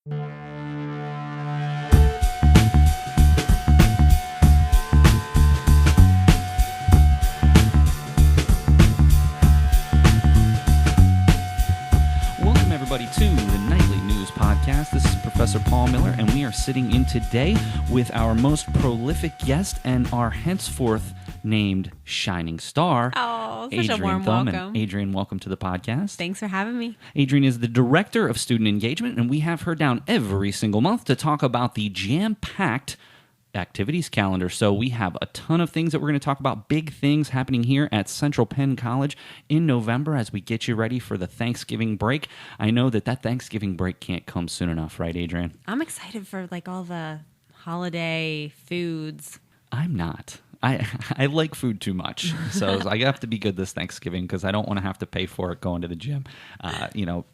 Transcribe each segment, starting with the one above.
Welcome, everybody, to the Nightly News Podcast. This is Professor Paul Miller, and we are sitting in today with our most prolific guest and our henceforth named Shining Star. Oh, such Adrienne a warm Thoman. welcome. Adrienne, welcome to the podcast. Thanks for having me. Adrienne is the Director of Student Engagement, and we have her down every single month to talk about the jam-packed activities calendar. So we have a ton of things that we're going to talk about, big things happening here at Central Penn College in November as we get you ready for the Thanksgiving break. I know that Thanksgiving break can't come soon enough, right, Adrienne? I'm excited for all the holiday foods. I'm not. I like food too much, so I have to be good this Thanksgiving because I don't want to have to pay for it going to the gym,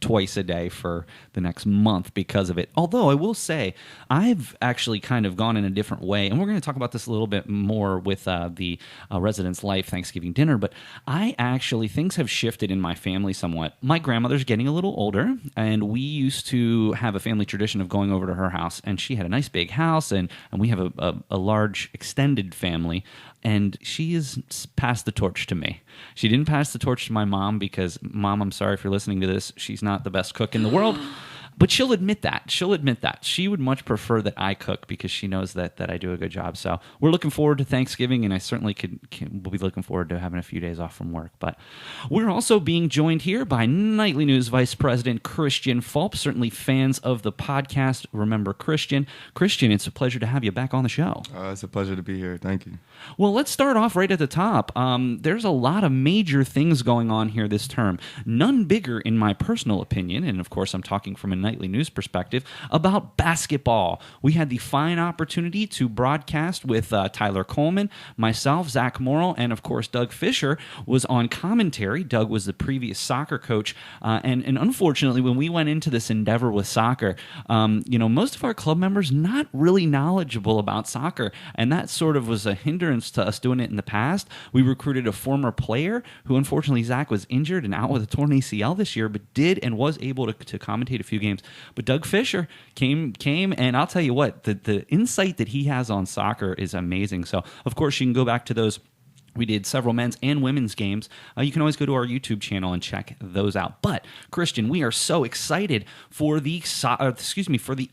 twice a day for the next month because of it. Although I will say I've actually kind of gone in a different way, and we're going to talk about this a little bit more with the Residence Life Thanksgiving dinner, but things have shifted in my family somewhat. My grandmother's getting a little older, and we used to have a family tradition of going over to her house, and she had a nice big house, and we have a large extended family. And she has passed the torch to me. She didn't pass the torch to my mom because, Mom, I'm sorry if you're listening to this, she's not the best cook in the world. But she'll admit that. She would much prefer that I cook because she knows that I do a good job. So we're looking forward to Thanksgiving, and I certainly will be looking forward to having a few days off from work. But we're also being joined here by Nightly News Vice President Christian Fulp. Certainly fans of the podcast remember Christian. Christian, it's a pleasure to have you back on the show. It's a pleasure to be here. Thank you. Well, let's start off right at the top. There's a lot of major things going on here this term. None bigger, in my personal opinion, and of course I'm talking from a Nightly News perspective, about basketball. We had the fine opportunity to broadcast with Tyler Coleman, myself, Zach Morrill, and of course Doug Fisher was on commentary. Doug was the previous soccer coach, and unfortunately when we went into this endeavor with soccer, most of our club members not really knowledgeable about soccer, and that sort of was a hindrance to us doing it in the past. We recruited a former player who unfortunately Zach was injured and out with a torn ACL this year, but did and was able to commentate a few games. But Doug Fisher came, and I'll tell you what, the insight that he has on soccer is amazing. So, of course, you can go back to those. We did several men's and women's games. You can always go to our YouTube channel and check those out. But Christian, we are so excited for the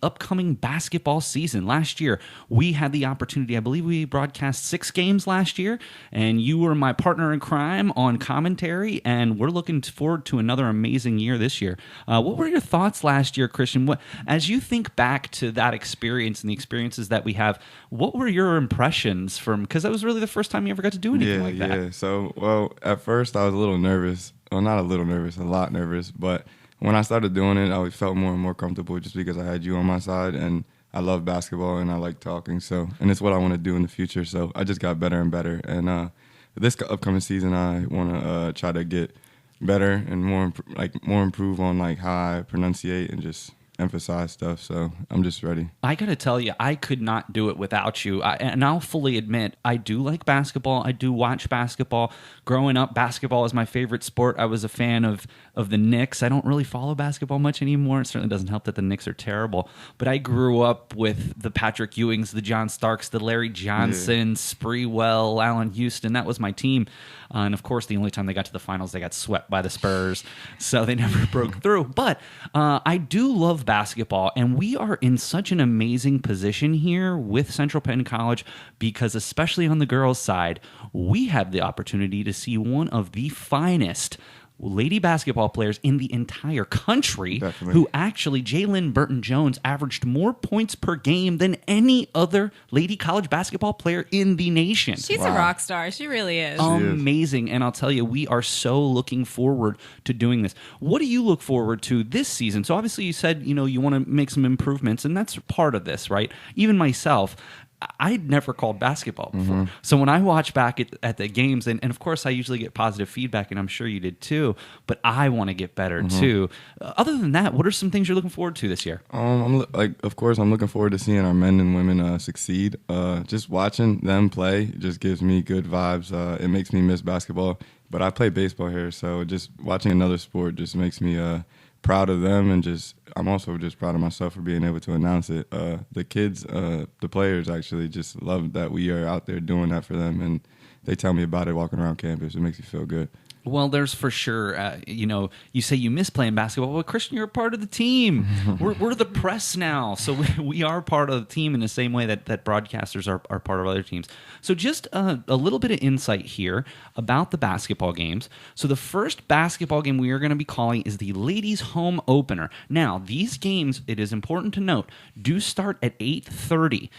upcoming basketball season. Last year, we had the opportunity. I believe we broadcast 6 games last year, and you were my partner in crime on commentary. And we're looking forward to another amazing year this year. What were your thoughts last year, Christian? As you think back to that experience and the experiences that we have, what were your impressions from? Because that was really the first time you ever got to do anything. Yeah. So, at first I was a little nervous. Well, not a little nervous, a lot nervous. But when I started doing it, I felt more and more comfortable just because I had you on my side, and I love basketball and I like talking. And it's what I want to do in the future. So I just got better and better. And this upcoming season, I want to try to get better and more improve on how I pronunciate and just emphasize stuff, so I'm just ready. I gotta tell you, I could not do it without you. And I'll fully admit, I do like basketball. I do watch basketball. Growing up, basketball is my favorite sport. I was a fan of the Knicks. I don't really follow basketball much anymore. It certainly doesn't help that the Knicks are terrible. But I grew up with the Patrick Ewings, the John Starks, the Larry Johnson, Sprewell, Allen Houston. That was my team. And of course, the only time they got to the finals, they got swept by the Spurs. So they never broke through. But I do love basketball, and we are in such an amazing position here with Central Penn College because, especially on the girls' side, we have the opportunity to see one of the finest lady basketball players in the entire country. Definitely. Who actually, Jalen Burton-Jones, averaged more points per game than any other lady college basketball player in the nation. She's a rock star. She really is. Amazing. And I'll tell you, we are so looking forward to doing this. What do you look forward to this season? So obviously you said, you want to make some improvements, and that's part of this, right? Even myself, I'd never called basketball before. Mm-hmm. So when I watch back at the games, and of course I usually get positive feedback, and I'm sure you did too, but I want to get better too. Other than that, what are some things you're looking forward to this year? Of course, I'm looking forward to seeing our men and women succeed. Just watching them play just gives me good vibes. It makes me miss basketball, but I play baseball here, so just watching another sport just makes me proud of them, and I'm also just proud of myself for being able to announce it. The kids, the players actually just love that we are out there doing that for them, and they tell me about it walking around campus. It makes me feel good. Well, there's for sure, you say you miss playing basketball. Well, Christian, you're a part of the team. We're the press now. So we are part of the team in the same way that broadcasters are part of other teams. So just a little bit of insight here about the basketball games. So the first basketball game we are going to be calling is the ladies' home opener. Now, these games, it is important to note, do start at 8:30.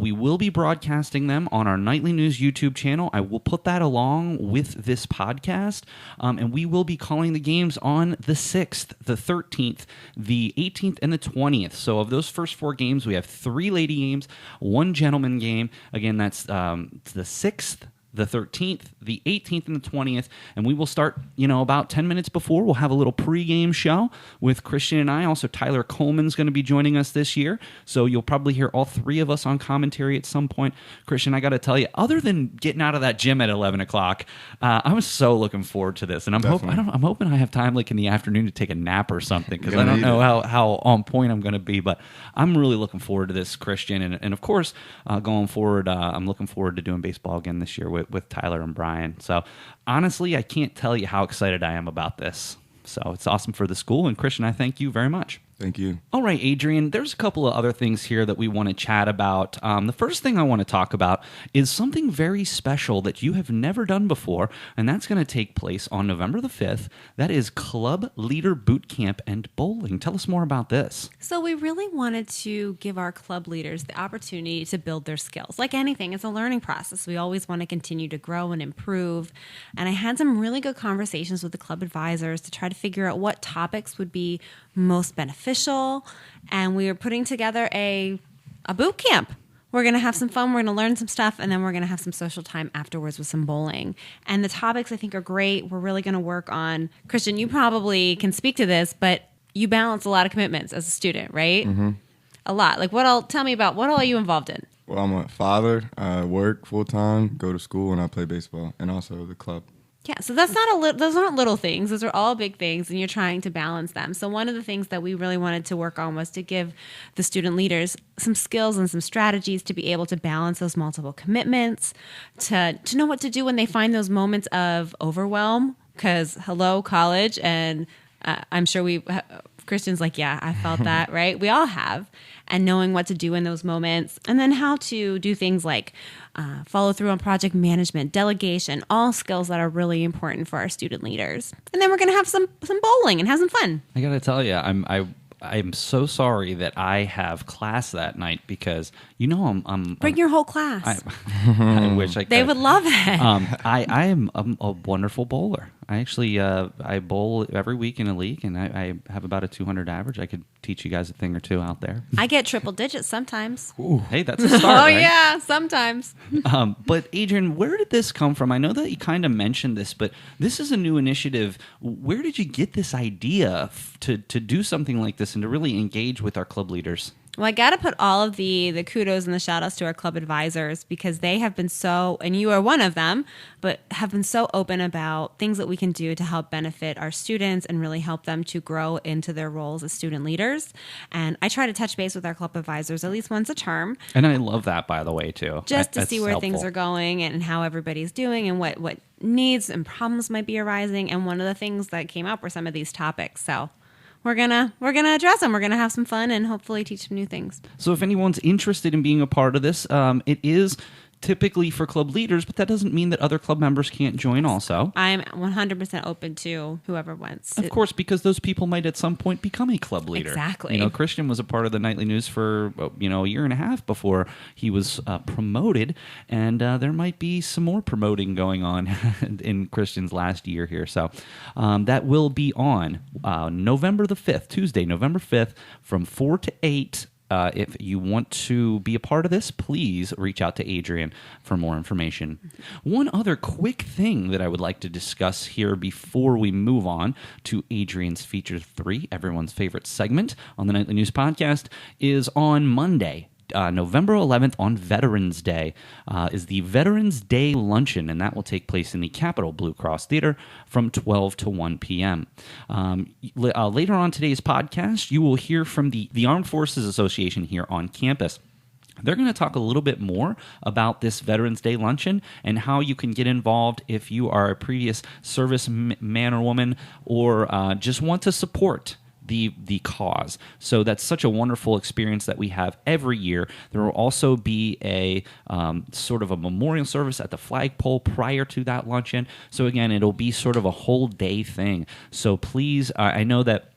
We will be broadcasting them on our Nightly News YouTube channel. I will put that along with this podcast. And we will be calling the games on the 6th, the 13th, the 18th, and the 20th. So of those first 4 games, we have 3 lady games, 1 gentleman game. Again, that's the 6th, the 13th, the 18th, and the 20th, and we will start, about 10 minutes before. We'll have a little pregame show with Christian and I. Also, Tyler Coleman's going to be joining us this year, so you'll probably hear all 3 of us on commentary at some point. Christian, I got to tell you, other than getting out of that gym at 11 o'clock, I'm so looking forward to this, and I'm hoping I have time like in the afternoon to take a nap or something, because I don't know how on point I'm going to be, but I'm really looking forward to this, Christian, and of course, going forward, I'm looking forward to doing baseball again this year with Tyler and Brian. So honestly, I can't tell you how excited I am about this. So it's awesome for the school. And Christian, I thank you very much. Thank you. All right, Adrienne, there's a couple of other things here that we want to chat about. The first thing I want to talk about is something very special that you have never done before, and that's going to take place on November the 5th. That is Club Leader Boot Camp and Bowling. Tell us more about this. So we really wanted to give our club leaders the opportunity to build their skills. Like anything, it's a learning process. We always want to continue to grow and improve. And I had some really good conversations with the club advisors to try to figure out what topics would be most beneficial, and we are putting together a boot camp. We're going to have some fun, we're going to learn some stuff, and then we're going to have some social time afterwards with some bowling. And the topics I think are great. We're really going to work on, Christian, you probably can speak to this, but you balance a lot of commitments as a student, right? Mm-hmm. A lot. Like tell me about, what all are you involved in? Well, I'm a father. I work full-time, go to school, and I play baseball, and also the club. Yeah, so those aren't little things. Those are all big things, and you're trying to balance them. So one of the things that we really wanted to work on was to give the student leaders some skills and some strategies to be able to balance those multiple commitments, to know what to do when they find those moments of overwhelm, because hello, college, and I'm sure Christian's like, yeah, I felt that, right? We all have. And knowing what to do in those moments, and then how to do things like follow through on project management, delegation, all skills that are really important for our student leaders. And then we're going to have some bowling and have some fun. I got to tell you, I'm so sorry that I have class that night, because I'm bring your whole class. I wish I could. They would love it. I am a wonderful bowler. I actually I bowl every week in a league, and I have about a 200 average. I could teach you guys a thing or two out there. I get triple digits sometimes. Ooh, hey, that's a start. Oh right? yeah, sometimes. But Adrienne, where did this come from? I know that you kind of mentioned this, but this is a new initiative. Where did you get this idea to do something like this and to really engage with our club leaders? Well, I got to put all of the kudos and the shout outs to our club advisors, because they have been so, and you are one of them, but have been so open about things that we can do to help benefit our students and really help them to grow into their roles as student leaders. And I try to touch base with our club advisors at least once a term. And I love that, by the way, too. Just to see where helpful. things are going and how everybody's doing and what needs and problems might be arising. And one of the things that came up were some of these topics. So we're gonna address them. We're gonna have some fun and hopefully teach some new things. So if anyone's interested in being a part of this, it is typically for club leaders, but that doesn't mean that other club members can't join also. I'm 100% open to whoever wants. Of course, because those people might at some point become a club leader. Exactly. Christian was a part of the Nightly News for, a year and a half before he was promoted, and there might be some more promoting going on in Christian's last year here. So that will be on November the 5th, Tuesday, November 5th, from 4 to 8. If you want to be a part of this, please reach out to Adrienne for more information. One other quick thing that I would like to discuss here before we move on to Adrienne's Feature 3, everyone's favorite segment on the Nightly News Podcast, is on Monday, November 11th on Veterans Day is the Veterans Day Luncheon, and that will take place in the Capitol Blue Cross Theater from 12 to 1 p.m. Later on today's podcast, you will hear from the Armed Forces Association here on campus. They're going to talk a little bit more about this Veterans Day Luncheon and how you can get involved if you are a previous service man or woman or just want to support the cause. So that's such a wonderful experience that we have every year. There will also be a sort of a memorial service at the flagpole prior to that luncheon. So again, it'll be sort of a whole day thing. So please, I know that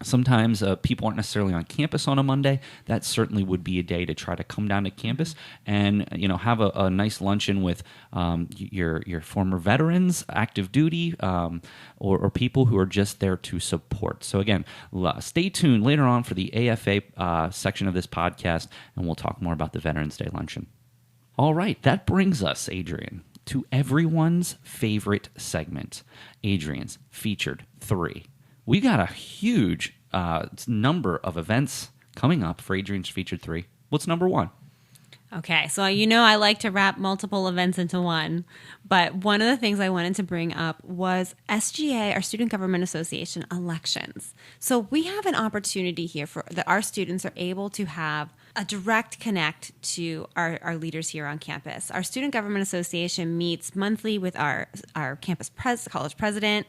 sometimes people aren't necessarily on campus on a Monday. That certainly would be a day to try to come down to campus and have a nice luncheon with your former veterans, active duty, or people who are just there to support. So again, stay tuned later on for the AFA section of this podcast, and we'll talk more about the Veterans Day Luncheon. All right, that brings us, Adrienne, to everyone's favorite segment, Adrienne's Featured 3. We got a huge number of events coming up for Adrienne's Featured 3. What's number 1? Okay, so I like to wrap multiple events into one, but one of the things I wanted to bring up was SGA, our Student Government Association, elections. So we have an opportunity here for that our students are able to have a direct connect to our leaders here on campus. Our Student Government Association meets monthly with our campus college president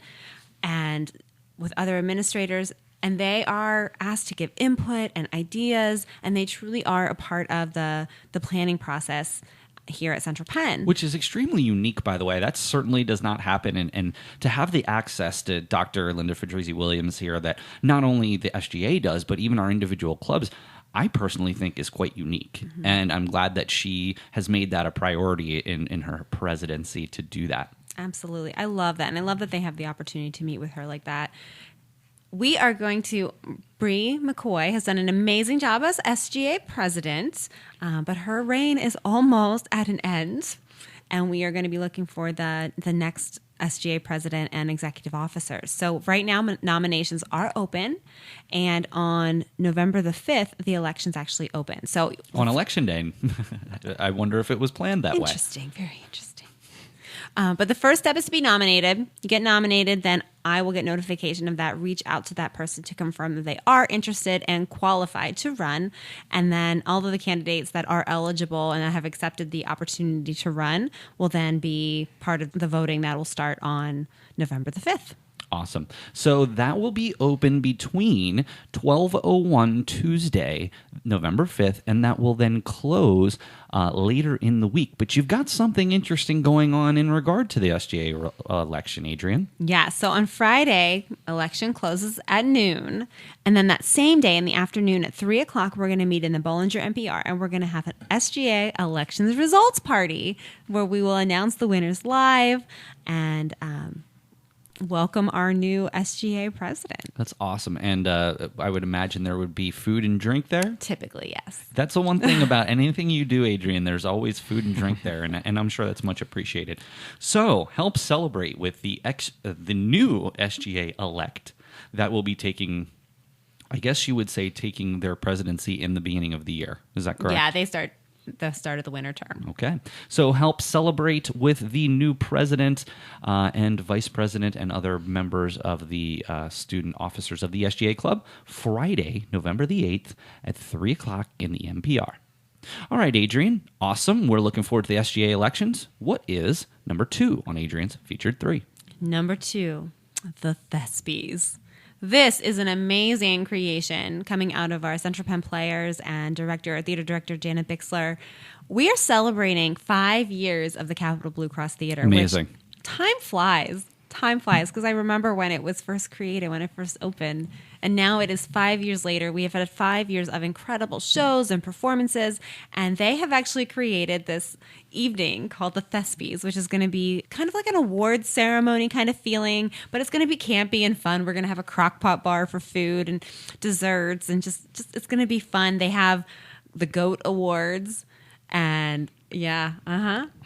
and with other administrators, and they are asked to give input and ideas, and they truly are a part of the planning process here at Central Penn. Which is extremely unique, by the way. That certainly does not happen. And to have the access to Dr. Linda Fedrizzi-Williams here that not only the SGA does, but even our individual clubs, I personally think is quite unique. Mm-hmm. And I'm glad that she has made that a priority in her presidency to do that. Absolutely. I love that. And I love that they have the opportunity to meet with her like that. We are going to, Bree McCoy has done an amazing job as SGA president, but her reign is almost at an end. And we are going to be looking for the next SGA president and executive officers. So right now nominations are open, and on November the 5th, the election's actually open. So on election day, I wonder if it was planned that way. Interesting, very interesting. But the first step is to be nominated. You get nominated, then I will get notification of that, reach out to that person to confirm that they are interested and qualified to run. And then all of the candidates that are eligible and that have accepted the opportunity to run will then be part of the voting that will start on November the 5th. Awesome. So that will be open between 12:01 Tuesday, November 5th, and that will then close later in the week. But you've got something interesting going on in regard to the SGA election, Adrienne. Yeah. So on Friday, election closes at noon. And then that same day in the afternoon at 3 o'clock, we're going to meet in the Bollinger NPR, and we're going to have an SGA elections results party where we will announce the winners live and welcome our new SGA president. That's awesome. And I would imagine there would be food and drink there? Typically, yes. That's the one thing about anything you do, Adrienne. There's always food and drink there, and I'm sure that's much appreciated. So help celebrate with the new SGA elect that will be taking, I guess you would say, taking their presidency in the beginning of the year. Is that correct? Yeah, they start the start of the winter term. Okay. So help celebrate with the new president and vice president and other members of the student officers of the SGA Club Friday, November the 8th at 3 o'clock in the NPR. All right, Adrienne. Awesome. We're looking forward to the SGA elections. What is number 2 on Adrienne's Featured 3? Number 2, the Thespies. This is an amazing creation coming out of our Central Penn players and theater director Janet Bixler. We are celebrating 5 years of the Capitol Blue Cross Theater. Amazing. Time flies. Time flies, because I remember when it was first created, when it first opened, and now it is 5 years later. We have had 5 years of incredible shows and performances, and they have actually created this evening called the Thespies, which is going to be kind of like an awards ceremony kind of feeling, but it's going to be campy and fun. We're going to have a crock pot bar for food and desserts, and just it's going to be fun. They have the GOAT Awards, and Yeah,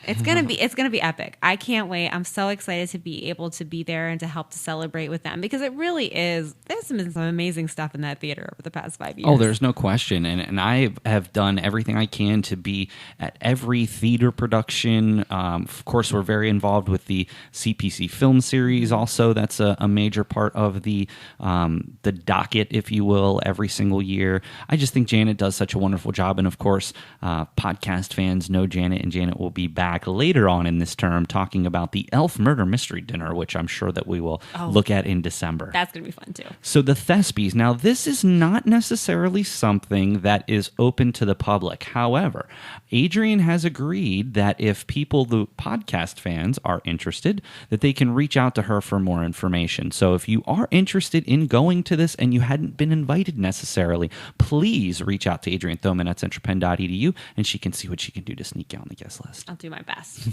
It's gonna be epic. I can't wait. I'm so excited to be able to be there and to help to celebrate with them because it really is. There's been some amazing stuff in that theater over the past 5 years. Oh, there's no question, and I have done everything I can to be at every theater production. Of course, we're very involved with the CPC film series. Also, that's a major part of the docket, if you will, every single year. I just think Janet does such a wonderful job, and of course, podcast fans know Janet, and Janet will be back later on in this term talking about the Elf Murder Mystery Dinner, which I'm sure that we will look at in December. That's going to be fun, too. So the Thespies. Now, this is not necessarily something that is open to the public. However, Adrienne has agreed that if people, the podcast fans, are interested, that they can reach out to her for more information. So if you are interested in going to this and you hadn't been invited necessarily, please reach out to Adrienne Thoman at centralpenn.edu, and she can see what she can do to sneak you on the guest list. I'll do my best.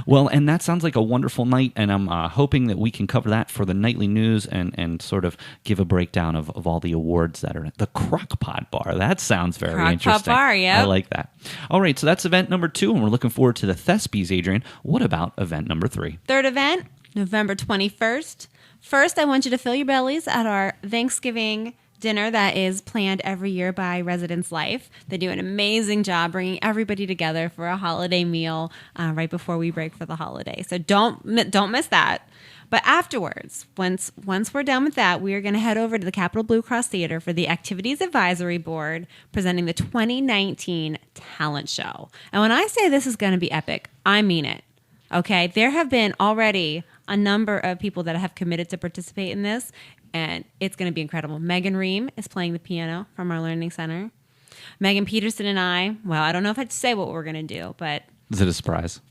Well, and that sounds like a wonderful night, and I'm hoping that we can cover that for the nightly news and sort of give a breakdown of all the awards that are at the Crock-Pot Bar. That sounds very interesting. Crock-Pot Bar, yeah. I like that. All right, so that's event number 2, and we're looking forward to the Thespies, Adrienne. What about event number 3? Third event, November 21st. First, I want you to fill your bellies at our Thanksgiving dinner that is planned every year by Residence Life. They do an amazing job bringing everybody together for a holiday meal right before we break for the holiday. So don't miss that. But afterwards, once we're done with that, we are going to head over to the Capitol Blue Cross Theater for the Activities Advisory Board presenting the 2019 Talent Show. And when I say this is going to be epic, I mean it. Okay? There have been already a number of people that have committed to participate in this, and it's going to be incredible. Megan Ream is playing the piano from our Learning Center. Megan Peterson and I, well, I don't know if I have to say what we're going to do, but... Is it a surprise?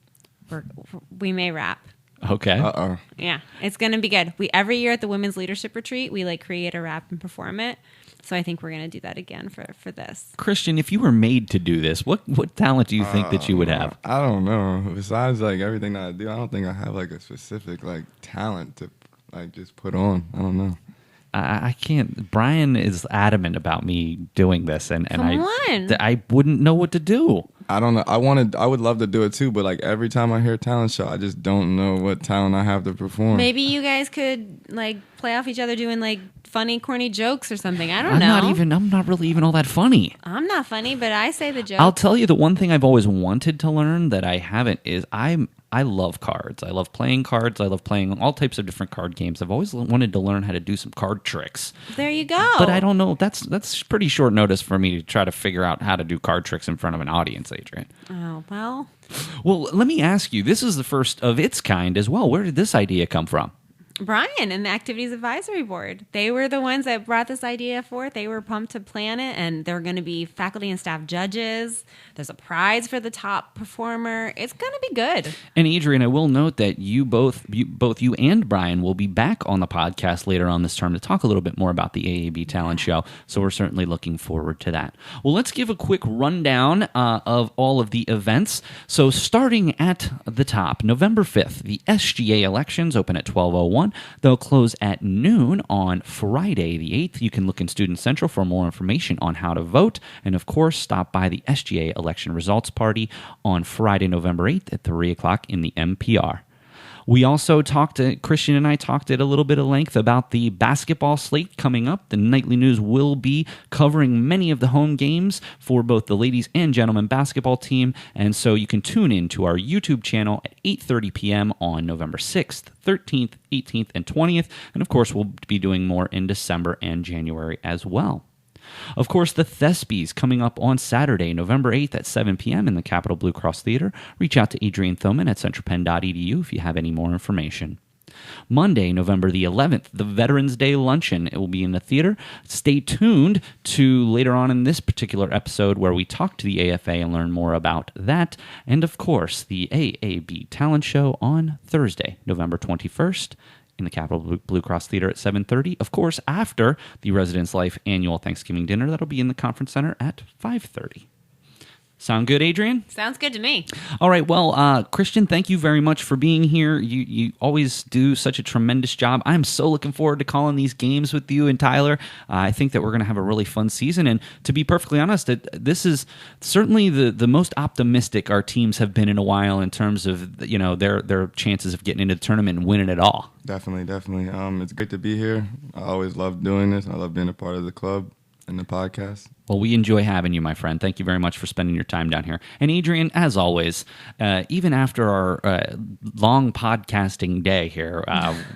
We may rap. Okay. Uh-oh. Yeah, it's going to be good. Every year at the Women's Leadership Retreat, we create a rap and perform it. So I think we're going to do that again for this. Christian, if you were made to do this, what talent do you think that you would have? I don't know. Besides everything that I do, I don't think I have a specific talent to just put on. I don't know. I can't. Brian is adamant about me doing this, and Come on. I wouldn't know what to do. I don't know. I would love to do it too, but every time I hear talent show, I just don't know what talent I have to perform. Maybe you guys could play off each other doing funny, corny jokes or something. I don't know. I'm not really even all that funny. I'm not funny, but I say the joke. I'll tell you the one thing I've always wanted to learn that I haven't is I love cards. I love playing cards. I love playing all types of different card games. I've always wanted to learn how to do some card tricks. There you go. But I don't know. That's pretty short notice for me to try to figure out how to do card tricks in front of an audience, Adrienne. Oh, well. Well, let me ask you. This is the first of its kind as well. Where did this idea come from? Brian and the Activities Advisory Board. They were the ones that brought this idea forth. They were pumped to plan it, and there are going to be faculty and staff judges. There's a prize for the top performer. It's going to be good. And Adrienne, I will note that both you and Brian will be back on the podcast later on this term to talk a little bit more about the AAB Talent Show. So we're certainly looking forward to that. Well, let's give a quick rundown of all of the events. So starting at the top, November 5th, the SGA elections open at 12:01. They'll close at noon on Friday the 8th. You can look in Student Central for more information on how to vote. And of course, stop by the SGA election results party on Friday, November 8th at 3 o'clock in the MPR. We also Christian and I talked at a little bit of length about the basketball slate coming up. The Nightly News will be covering many of the home games for both the ladies and gentlemen basketball team, and so you can tune in to our YouTube channel at 8:30 p.m. on November 6th, 13th, 18th, and 20th, and of course we'll be doing more in December and January as well. Of course, the Thespies coming up on Saturday, November 8th at 7 p.m. in the Capitol Blue Cross Theater. Reach out to Adrienne Thoman at centralpenn.edu if you have any more information. Monday, November the 11th, the Veterans Day Luncheon. It will be in the theater. Stay tuned to later on in this particular episode where we talk to the AFA and learn more about that. And of course, the AAB Talent Show on Thursday, November 21st. In the Capitol Blue Cross Theater at 7:30. Of course, after the Residence Life annual Thanksgiving dinner, that'll be in the Conference Center at 5:30. Sound good, Adrienne? Sounds good to me. All right. Well, Christian, thank you very much for being here. You always do such a tremendous job. I'm so looking forward to calling these games with you and Tyler. I think that we're going to have a really fun season. And to be perfectly honest, this is certainly the most optimistic our teams have been in a while in terms of their chances of getting into the tournament and winning it all. Definitely. It's great to be here. I always love doing this. I love being a part of the club and the podcast. Well, we enjoy having you, my friend. Thank you very much for spending your time down here. And Adrienne, as always, even after our long podcasting day here,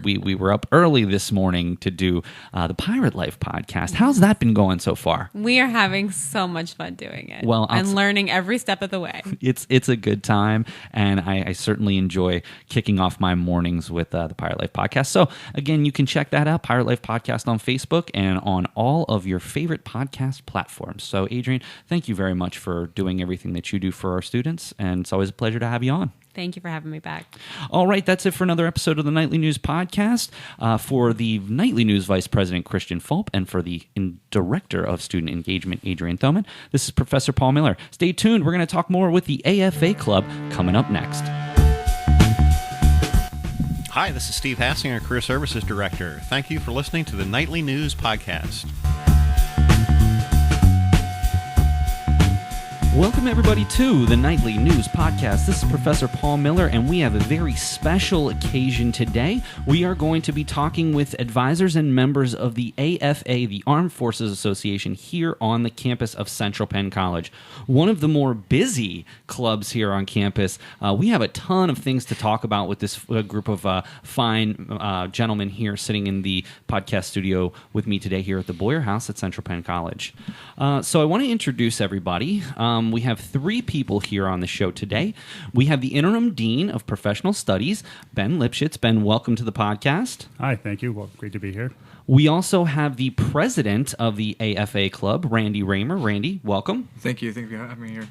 we were up early this morning to do the Pirate Life podcast. How's that been going so far? We are having so much fun doing it. Well, and learning every step of the way. It's a good time, and I certainly enjoy kicking off my mornings with the Pirate Life podcast. So, again, you can check that out, Pirate Life Podcast on Facebook and on all of your favorite podcast platforms. So, Adrienne, thank you very much for doing everything that you do for our students, and it's always a pleasure to have you on. Thank you for having me back. All right, that's it for another episode of the Nightly News Podcast. For the Nightly News Vice President, Christian Fulp, and for the Director of Student Engagement, Adrienne Thoman, this is Professor Paul Miller. Stay tuned. We're going to talk more with the AFA Club coming up next. Hi, this is Steve Hassinger, Career Services Director. Thank you for listening to the Nightly News Podcast. Welcome, everybody, to the Nightly News Podcast. This is Professor Paul Miller, and we have a very special occasion today. We are going to be talking with advisors and members of the AFA, the Armed Forces Association, here on the campus of Central Penn College. One of the more busy clubs here on campus. We have a ton of things to talk about with this group of fine gentlemen here sitting in the podcast studio with me today here at the Boyer House at Central Penn College. So I want to introduce everybody. We have three people here on the show today. We have the Interim Dean of Professional Studies, Ben Lipschitz. Ben, welcome to the podcast. Hi, thank you. Well, great to be here. We also have the President of the AFA Club, Randy Raymer. Randy, welcome. Thank you. Thank you for having me here.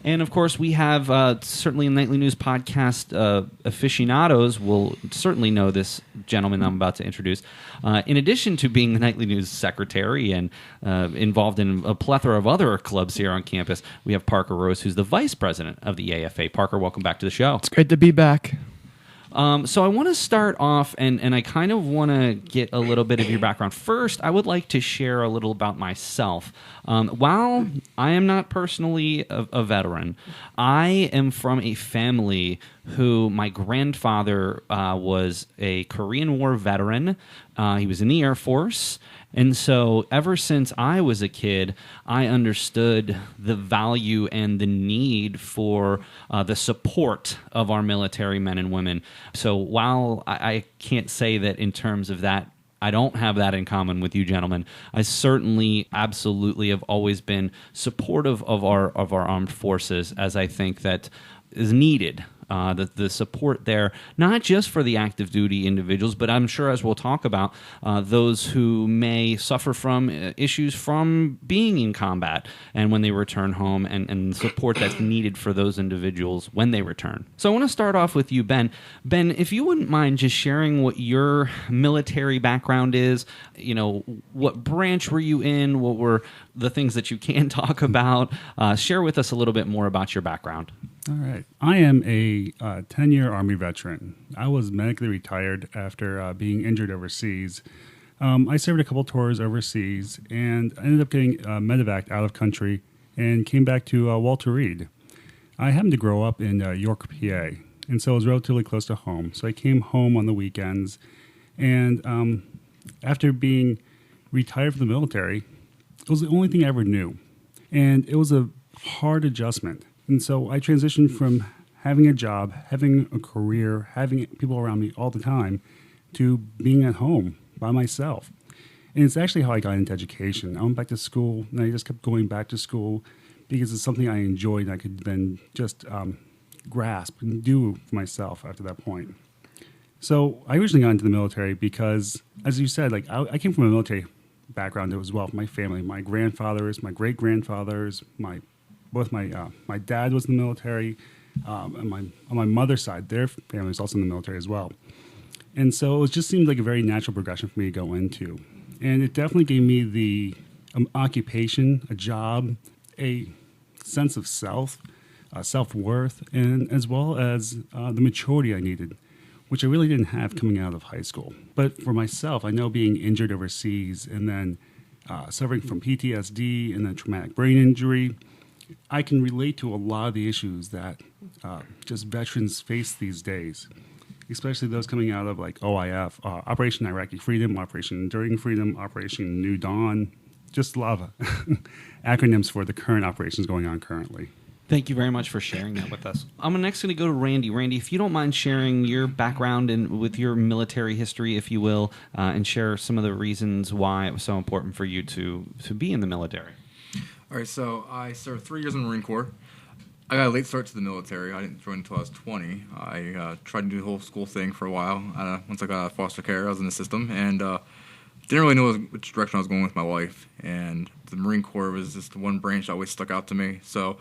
And, of course, we have certainly in Nightly News Podcast aficionados will certainly know this gentleman I'm about to introduce. In addition to being the Nightly News Secretary and involved in a plethora of other clubs here on campus, we have Parker Rose, who's the Vice President of the AFA. Parker, welcome back to the show. It's great to be back. So I want to start off, and I kind of want to get a little bit of your background. First, I would like to share a little about myself. While I am not personally a veteran, I am from a family who my grandfather was a Korean War veteran. He was in the Air Force. And so ever since I was a kid, I understood the value and the need for the support of our military men and women. So while I can't say that in terms of that, I don't have that in common with you gentlemen, I certainly absolutely have always been supportive of our armed forces, as I think that is needed. The support there, not just for the active duty individuals, but I'm sure, as we'll talk about, those who may suffer from issues from being in combat and when they return home, and support that's needed for those individuals when they return. So I want to start off with you, Ben. Ben, if you wouldn't mind just sharing what your military background is, what branch were you in, what were the things that you can talk about, share with us a little bit more about your background. All right. I am a 10-year Army veteran. I was medically retired after being injured overseas. I served a couple tours overseas and ended up getting medevaced out of country and came back to Walter Reed. I happened to grow up in York, PA, and so it was relatively close to home. So I came home on the weekends, and after being retired from the military, it was the only thing I ever knew. And it was a hard adjustment. And so I transitioned from having a job, having a career, having people around me all the time, to being at home by myself. And it's actually how I got into education. I went back to school, and I just kept going back to school because it's something I enjoyed and I could then just grasp and do for myself after that point. So I originally got into the military because, as you said, I came from a military background as well, from my family. My grandfathers, my great-grandfathers, my dad was in the military, and on my mother's side, their family was also in the military as well. And so it just seemed like a very natural progression for me to go into. And it definitely gave me the occupation, a job, a sense of self-worth, and as well as the maturity I needed, which I really didn't have coming out of high school. But for myself, I know being injured overseas and then suffering from PTSD and then traumatic brain injury, I can relate to a lot of the issues that just veterans face these days, especially those coming out of like OIF, Operation Iraqi Freedom, Operation Enduring Freedom, Operation New Dawn, just a lot of acronyms for the current operations going on currently. Thank you very much for sharing that with us. I'm next going to go to Randy. Randy, if you don't mind sharing your background and with your military history, if you will, and share some of the reasons why it was so important for you to be in the military. All right, so I served 3 years in the Marine Corps. I got a late start to the military. I didn't join until I was 20. I tried to do the whole school thing for a while. Once I got out of foster care, I was in the system, and didn't really know which direction I was going with my life. And the Marine Corps was just one branch that always stuck out to me. So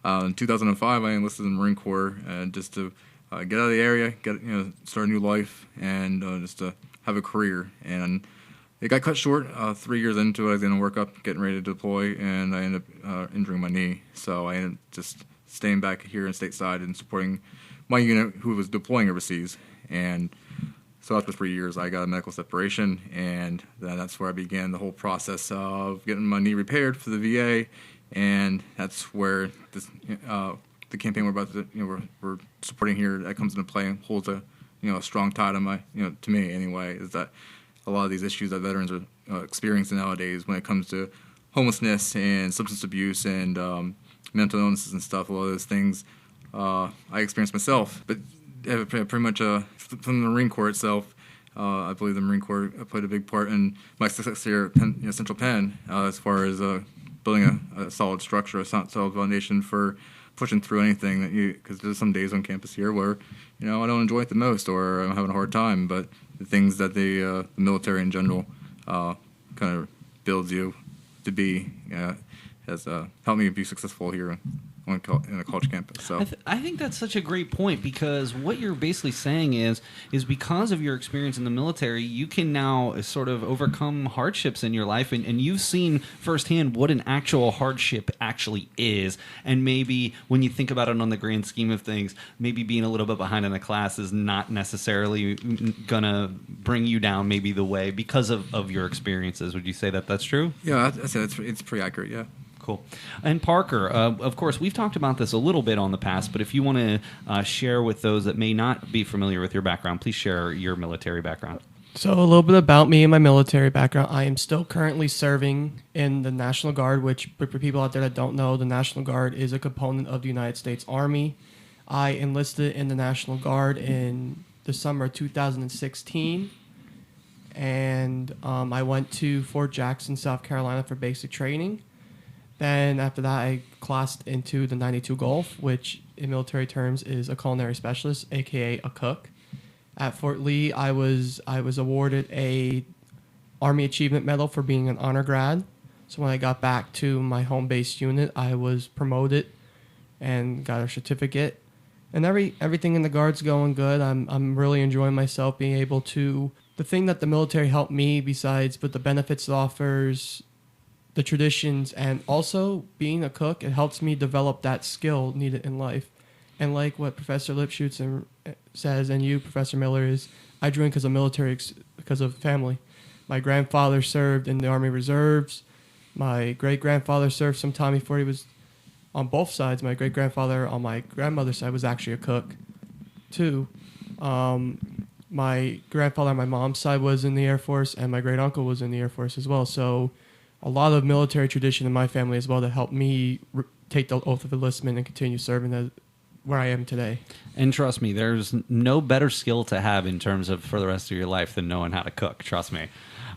in 2005, I enlisted in the Marine Corps just to get out of the area, start a new life, and just to have a career. And it got cut short 3 years into it. I was going to work up, getting ready to deploy, and I ended up injuring my knee. So I ended up just staying back here in stateside and supporting my unit who was deploying overseas. And so after 3 years, I got a medical separation, and then that's where I began the whole process of getting my knee repaired for the VA. And that's where this, the campaign we're about to, we're supporting here, that comes into play and holds a strong tie to to me anyway, is that a lot of these issues that veterans are experiencing nowadays when it comes to homelessness and substance abuse and mental illnesses and stuff, a lot of those things I experienced myself. But pretty much from the Marine Corps itself, I believe the Marine Corps played a big part in my success here at Penn, Central Penn, as far as building a solid structure, a solid foundation for pushing through anything that because there's some days on campus here where, I don't enjoy it the most or I'm having a hard time, but the things that the military in general kind of builds you to be has helped me be successful here in a college campus. So I think that's such a great point, because what you're basically saying is because of your experience in the military, you can now sort of overcome hardships in your life, and you've seen firsthand what an actual hardship actually is. And maybe when you think about it on the grand scheme of things, maybe being a little bit behind in a class is not necessarily gonna bring you down maybe the way because of your experiences. Would you say that that's true? Yeah, I'd say it's pretty accurate, yeah. Cool. And Parker, of course, we've talked about this a little bit on the past, but if you want to share with those that may not be familiar with your background, please share your military background. So a little bit about me and my military background. I am still currently serving in the National Guard, which for people out there that don't know, the National Guard is a component of the United States Army. I enlisted in the National Guard in the summer of 2016. And I went to Fort Jackson, South Carolina for basic training. Then after that, I classed into the 92 Gulf, which in military terms is a culinary specialist, aka a cook. At Fort Lee, I was awarded a Army Achievement Medal for being an honor grad. So when I got back to my home base unit, I was promoted and got a certificate. And everything in the Guard's going good. I'm really enjoying myself, being able to. The thing that the military helped me, besides but the benefits it offers, the traditions, and also being a cook, it helps me develop that skill needed in life. And like what Professor Lipschutz says, and you, Professor Miller, is I joined because of military, because of family. My grandfather served in the Army Reserves. My great-grandfather served some time before he was on both sides. My great-grandfather on my grandmother's side was actually a cook, too. My grandfather on my mom's side was in the Air Force, and my great-uncle was in the Air Force as well. So a lot of military tradition in my family as well that helped me take the oath of enlistment and continue serving where I am today. And trust me, there's no better skill to have in terms of for the rest of your life than knowing how to cook. Trust me.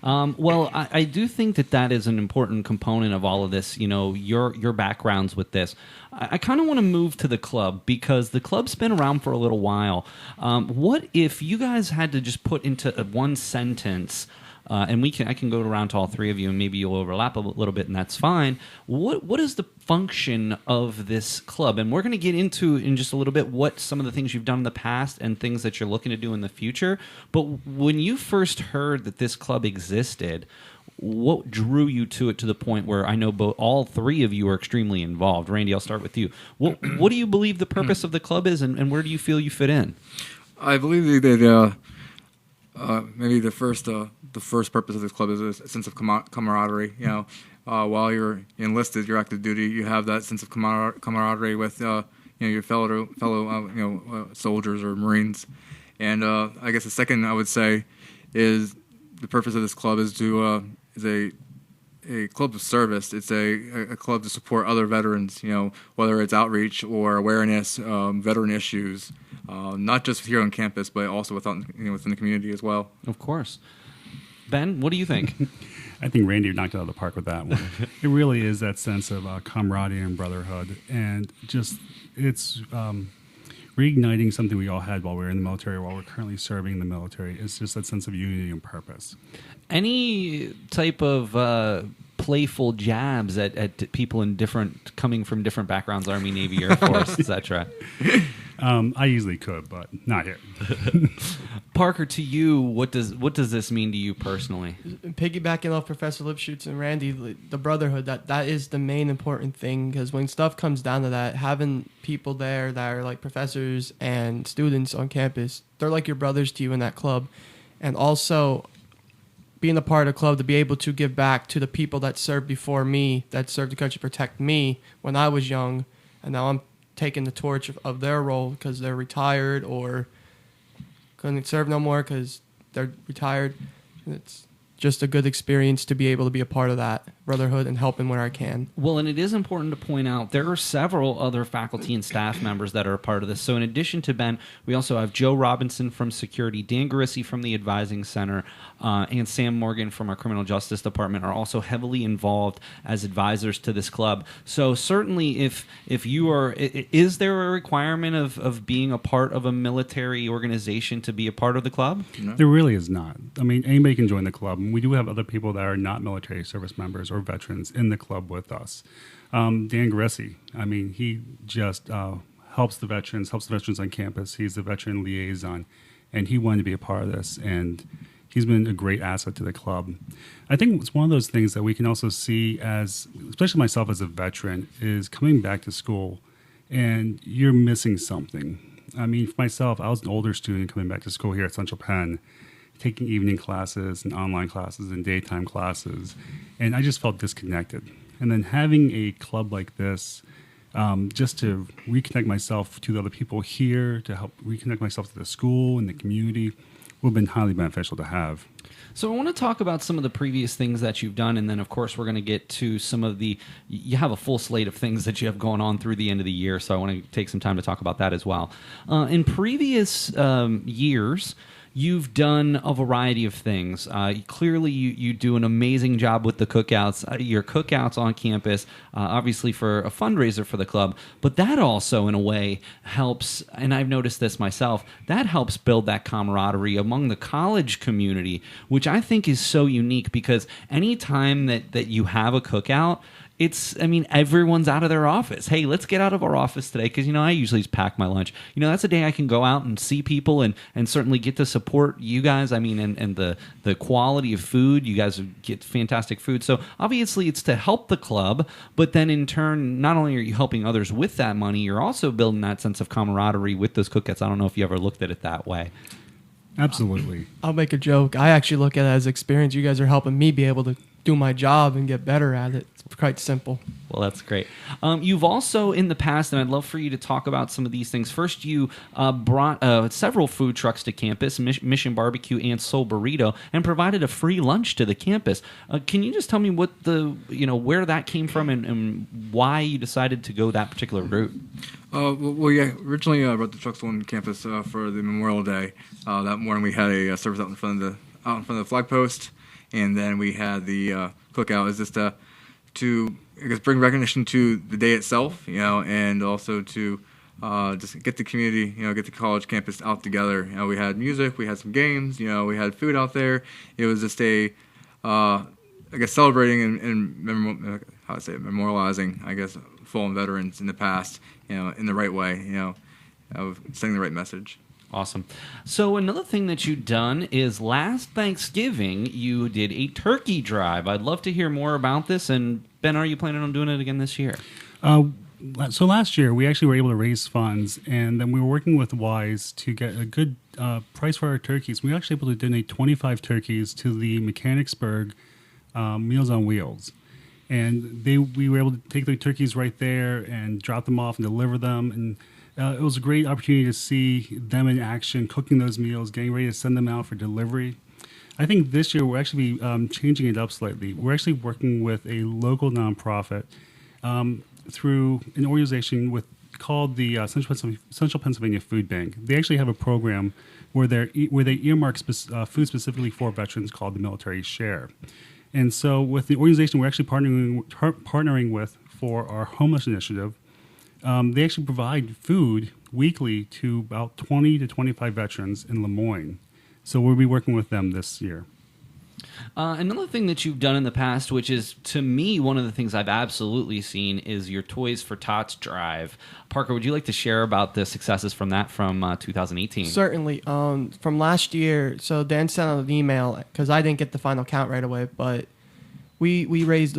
Well, I do think that is an important component of all of this, your backgrounds with this. I kind of want to move to the club, because the club's been around for a little while. What if you guys had to just put into one sentence, and I can go around to all three of you, and maybe you'll overlap a little bit, and that's fine. What is the function of this club? And we're going to get into in just a little bit what some of the things you've done in the past and things that you're looking to do in the future. But when you first heard that this club existed, what drew you to it to the point where I know all three of you are extremely involved? Randy, I'll start with you. What do you believe the purpose of the club is, and where do you feel you fit in? I believe that maybe the first purpose of this club is a sense of camaraderie. While you're enlisted, you're active duty, you have that sense of camaraderie with your fellow soldiers or Marines. And I guess the second I would say is the purpose of this club is a club of service. It's a club to support other veterans. Whether it's outreach or awareness, veteran issues, not just here on campus, but also within the community as well. Of course. Ben, what do you think? I think Randy knocked it out of the park with that one. It really is that sense of camaraderie and brotherhood, and just it's reigniting something we all had while we were in the military, while we're currently serving in the military. It's just that sense of unity and purpose. Any type of playful jabs at people coming from different backgrounds, Army, Navy, Air Force, etc. I usually could, but not here. Parker, to you, what does this mean to you personally? Piggybacking off Professor Lipschutz and Randy, the brotherhood, that is the main important thing, because when stuff comes down to that, having people there that are like professors and students on campus, they're like your brothers to you in that club. And also being a part of the club to be able to give back to the people that served before me, that served the country to protect me when I was young, and now I'm taking the torch of their role because they're retired or couldn't serve no more because they're retired. It's just a good experience to be able to be a part of that brotherhood and helping where I can. Well, and it is important to point out there are several other faculty and staff members that are a part of this. So in addition to Ben, we also have Joe Robinson from Security, Dan Garissi from the Advising Center, and Sam Morgan from our Criminal Justice Department are also heavily involved as advisors to this club. So certainly if you are, is there a requirement of being a part of a military organization to be a part of the club? No. There really is not. I mean, anybody can join the club. We do have other people that are not military service members or veterans in the club with us. Dan Garissi, I mean, he just helps the veterans on campus. He's the veteran liaison, and he wanted to be a part of this, and he's been a great asset to the club. I think it's one of those things that we can also see as, especially myself as a veteran, is coming back to school, and you're missing something. I mean, for myself, I was an older student coming back to school here at Central Penn, taking evening classes and online classes and daytime classes, and I just felt disconnected. And then having a club like this, just to reconnect myself to the other people here, to help reconnect myself to the school and the community, would have been highly beneficial to have. So I want to talk about some of the previous things that you've done, and then, of course, we're going to get to some of you have a full slate of things that you have going on through the end of the year, so I want to take some time to talk about that as well. In previous years, you've done a variety of things. Clearly, you do an amazing job with the cookouts. Your cookouts on campus, obviously for a fundraiser for the club, but that also, in a way, helps, and I've noticed this myself, that helps build that camaraderie among the college community, which I think is so unique because any time that you have a cookout, everyone's out of their office. Hey, let's get out of our office today because, I usually just pack my lunch. That's a day I can go out and see people and certainly get to support you guys. And the quality of food. You guys get fantastic food. So obviously it's to help the club, but then in turn, not only are you helping others with that money, you're also building that sense of camaraderie with those cookouts. I don't know if you ever looked at it that way. Absolutely. I'll make a joke. I actually look at it as experience. You guys are helping me be able to do my job and get better at it. It's quite simple. Well, that's great. You've also, in the past, and I'd love for you to talk about some of these things. First, you brought several food trucks to campus, Mission Barbecue and Soul Burrito, and provided a free lunch to the campus. Can you just tell me what where that came from and why you decided to go that particular route? Originally I brought the trucks on campus for the Memorial Day. That morning we had a service out in front of the flag post, and then we had the cookout. Is just to I guess bring recognition to the day itself, and also to just get the community, get the college campus out together. We had music, we had some games, we had food out there. It was just I guess celebrating and memorializing, I guess, fallen veterans in the past, in the right way, of sending the right message. Awesome. So another thing that you've done is last Thanksgiving you did a turkey drive. I'd love to hear more about this. And Ben, are you planning on doing it again this year? So last year we actually were able to raise funds, and then we were working with Wise to get a good price for our turkeys. We were actually able to donate 25 turkeys to the Mechanicsburg Meals on Wheels. And we were able to take the turkeys right there and drop them off and deliver them. And it was a great opportunity to see them in action, cooking those meals, getting ready to send them out for delivery. I think this year we're actually changing it up slightly. We're actually working with a local nonprofit through an organization called the Central Pennsylvania Food Bank. They actually have a program where they earmark food specifically for veterans called the Military Share. And so with the organization we're actually partnering with for our homeless initiative, they actually provide food weekly to about 20 to 25 veterans in Lemoyne. So we'll be working with them this year. Another thing that you've done in the past, which is, to me, one of the things I've absolutely seen, is your Toys for Tots drive. Parker, would you like to share about the successes from that from 2018? Certainly. From last year, so Dan sent out an email, because I didn't get the final count right away, but we raised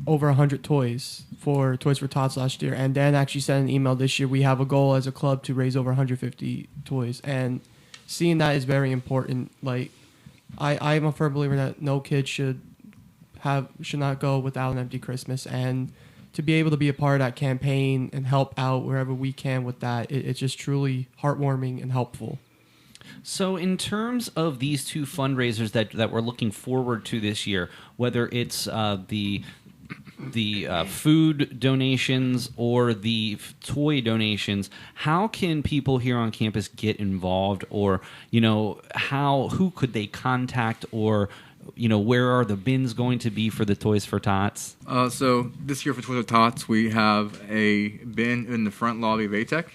over 100 toys for Toys for Tots last year, and Dan actually sent an email this year. We have a goal as a club to raise over 150 toys, and seeing that is very important. Like, I'm a firm believer that no kid should not go without an empty Christmas, and to be able to be a part of that campaign and help out wherever we can with that, it's just truly heartwarming and helpful. So in terms of these two fundraisers that we're looking forward to this year, whether it's the food donations or the toy donations, how can people here on campus get involved, or who could they contact, or where are the bins going to be for the Toys for Tots? So this year for Toys for Tots, we have a bin in the front lobby of ATEC,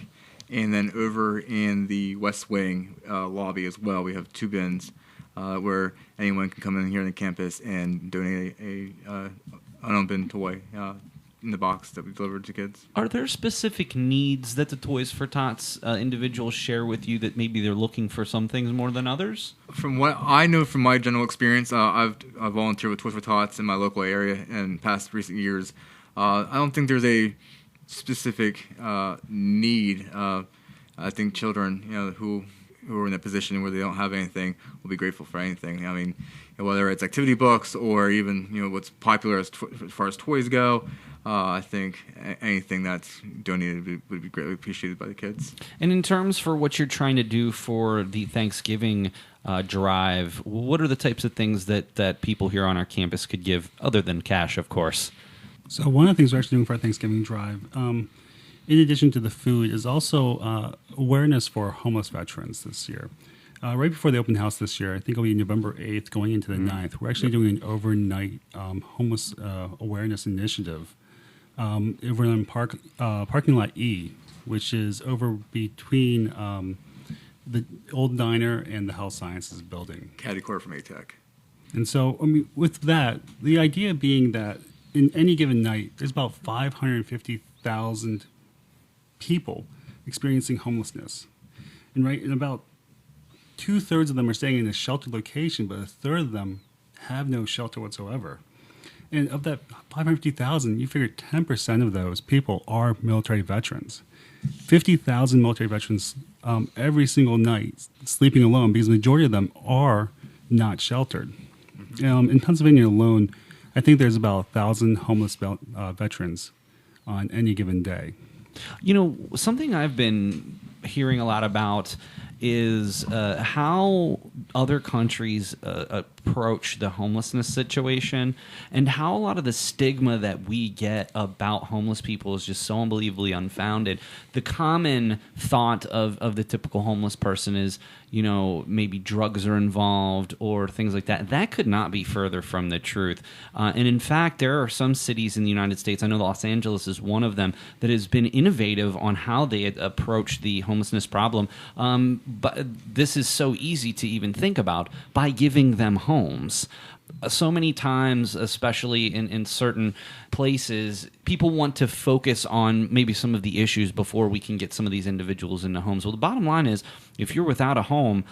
and then over in the West Wing lobby as well, we have two bins where anyone can come in here on the campus and donate a unopened toy in the box that we delivered to kids. Are there specific needs that the Toys for Tots individuals share with you, that maybe they're looking for some things more than others? From what I know from my general experience, I've volunteered with Toys for Tots in my local area in past recent years. I don't think there's a specific need. I think children, who are in a position where they don't have anything, will be grateful for anything. I mean, whether it's activity books or even what's popular as far as toys go, I think anything that's donated would be greatly appreciated by the kids. And in terms for what you're trying to do for the Thanksgiving drive, what are the types of things that people here on our campus could give, other than cash, of course? So one of the things we're actually doing for our Thanksgiving drive, in addition to the food, is also awareness for homeless veterans this year. Right before the open house this year, I think it'll be November 8th going into the 9th, we're actually doing an overnight homeless awareness initiative over in parking lot E, which is over between the old diner and the health sciences building. Caddy corner from ATEC. And so, with that, the idea being that in any given night, there's about 550,000 people experiencing homelessness. And about 2/3 of them are staying in a sheltered location, but 1/3 of them have no shelter whatsoever. And of that 550,000, you figure 10% of those people are military veterans. 50,000 military veterans every single night sleeping alone, because the majority of them are not sheltered. In Pennsylvania alone, I think there's about 1,000 homeless veterans on any given day. Something I've been hearing a lot about is how other countries approach the homelessness situation, and how a lot of the stigma that we get about homeless people is just so unbelievably unfounded. The common thought of the typical homeless person is, maybe drugs are involved or things like that. That could not be further from the truth. And in fact, there are some cities in the United States, I know Los Angeles is one of them, that has been innovative on how they approach the homelessness problem. But this is so easy to even think about, by giving them homes. homes. So many times, especially in certain places, people want to focus on maybe some of the issues before we can get some of these individuals into homes. Well, the bottom line is, if you're without a home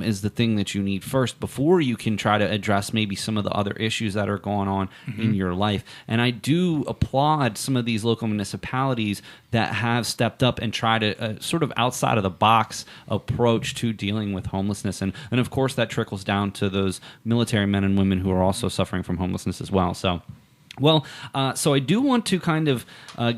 is the thing that you need first before you can try to address maybe some of the other issues that are going on in your life. And I do applaud some of these local municipalities that have stepped up and tried a sort of outside of the box approach to dealing with homelessness. And of course, that trickles down to those military men and women who are also suffering from homelessness as well. So I do want to kind of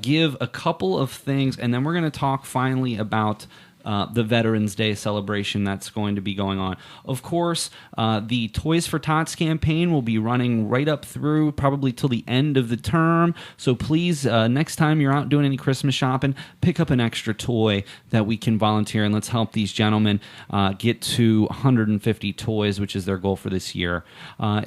give a couple of things, and then we're going to talk finally about the Veterans Day celebration that's going to be going on. Of course, the Toys for Tots campaign will be running right up through probably till the end of the term. So please, next time you're out doing any Christmas shopping, pick up an extra toy that we can volunteer, and let's help these gentlemen get to 150 toys, which is their goal for this year.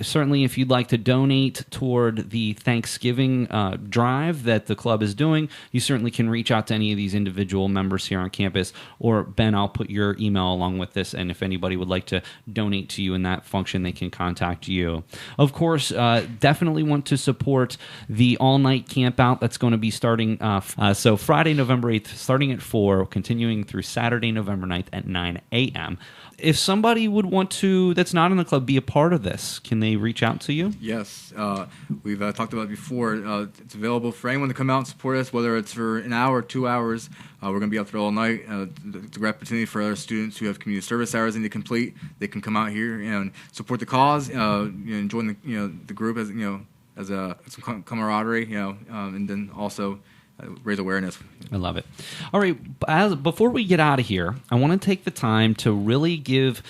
Certainly, if you'd like to donate toward the Thanksgiving drive that the club is doing, you certainly can reach out to any of these individual members here on campus. Or, Ben, I'll put your email along with this, and if anybody would like to donate to you in that function, they can contact you. Of course, definitely want to support the all-night camp out that's going to be starting so Friday, November 8th, starting at 4, continuing through Saturday, November 9th at 9 a.m. If somebody would want to, that's not in the club, be a part of this, can they reach out to you? Yes. We've talked about it before. It's available for anyone to come out and support us, whether it's for an hour or 2 hours. We're going to be out there all night. It's a great opportunity for other students who have community service hours need to complete. They can come out here and support the cause, and join the group as some camaraderie, and then also raise awareness. I love it. All right, before we get out of here, I want to take the time to really give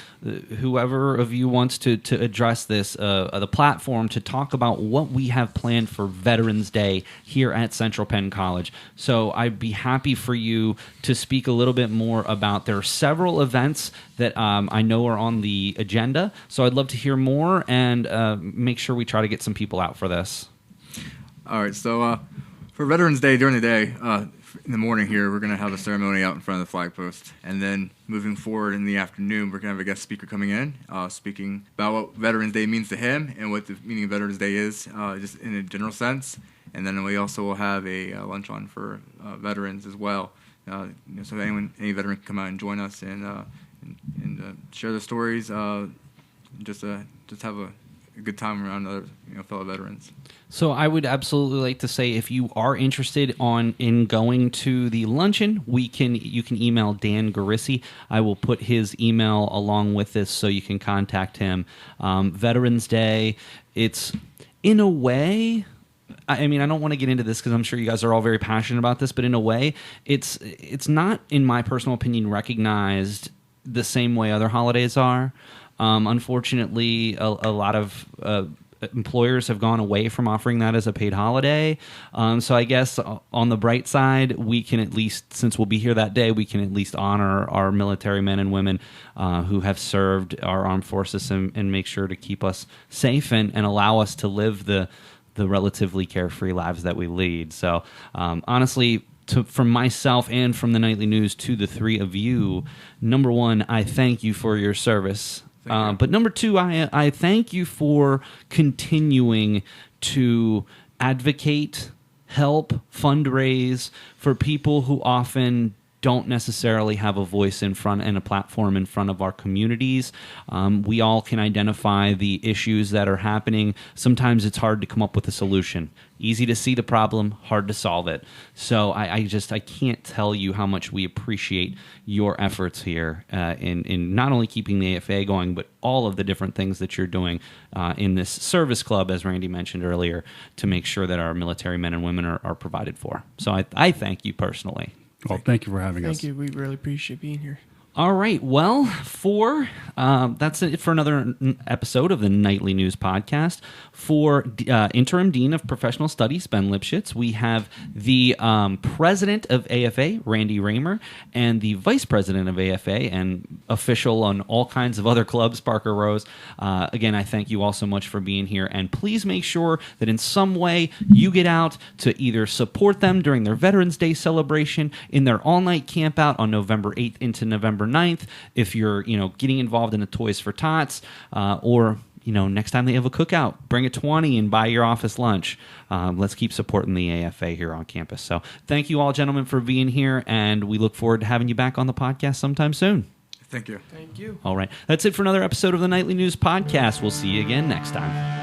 whoever of you wants to address this the platform to talk about what we have planned for Veterans Day here at Central Penn College. So I'd be happy for you to speak a little bit more about. There are several events that I know are on the agenda, so I'd love to hear more and make sure we try to get some people out for this. All right, so for Veterans Day, during the day, in the morning here, we're going to have a ceremony out in front of the flag post. And then moving forward in the afternoon, we're going to have a guest speaker coming in, speaking about what Veterans Day means to him and what the meaning of Veterans Day is, just in a general sense. And then we also will have a lunch-on for veterans as well. So any veteran can come out and join us and share their stories, just have a good time around other fellow veterans. So I would absolutely like to say, if you are interested in going to the luncheon, you can email Dan Garissi. I will put his email along with this so you can contact him. Veterans Day, it's in a way, I mean, I don't want to get into this because I'm sure you guys are all very passionate about this, but in a way, it's not, in my personal opinion, recognized the same way other holidays are. Unfortunately, a lot of employers have gone away from offering that as a paid holiday. So I guess on the bright side, we can at least, since we'll be here that day, we can at least honor our military men and women who have served our armed forces and make sure to keep us safe and allow us to live the relatively carefree lives that we lead. So honestly, from myself and from the Nightly News to the three of you, number one, I thank you for your service. But number two, I thank you for continuing to advocate, help, fundraise for people who often don't necessarily have a voice in front and a platform in front of our communities. We all can identify the issues that are happening. Sometimes it's hard to come up with a solution. Easy to see the problem, hard to solve it. So I can't tell you how much we appreciate your efforts here in not only keeping the AFA going, but all of the different things that you're doing in this service club, as Randy mentioned earlier, to make sure that our military men and women are provided for. So I thank you personally. Well, thank you for having us. Thank you. We really appreciate being here. All right. Well, that's it for another episode of the Nightly News Podcast. For Interim Dean of Professional Studies, Ben Lipschitz, we have the President of AFA, Randy Raymer, and the Vice President of AFA and official on all kinds of other clubs, Parker Rose. Again, I thank you all so much for being here, and please make sure that in some way you get out to either support them during their Veterans Day celebration, in their all-night camp out on November 8th into November 9th, if you're getting involved in the Toys for Tots, or next time they have a cookout, bring a 20 and buy your office lunch. Let's keep supporting the AFA here on campus. So thank you all, gentlemen, for being here, and we look forward to having you back on the podcast sometime soon. Thank you. Thank you. All right. That's it for another episode of the Nightly News Podcast. We'll see you again next time.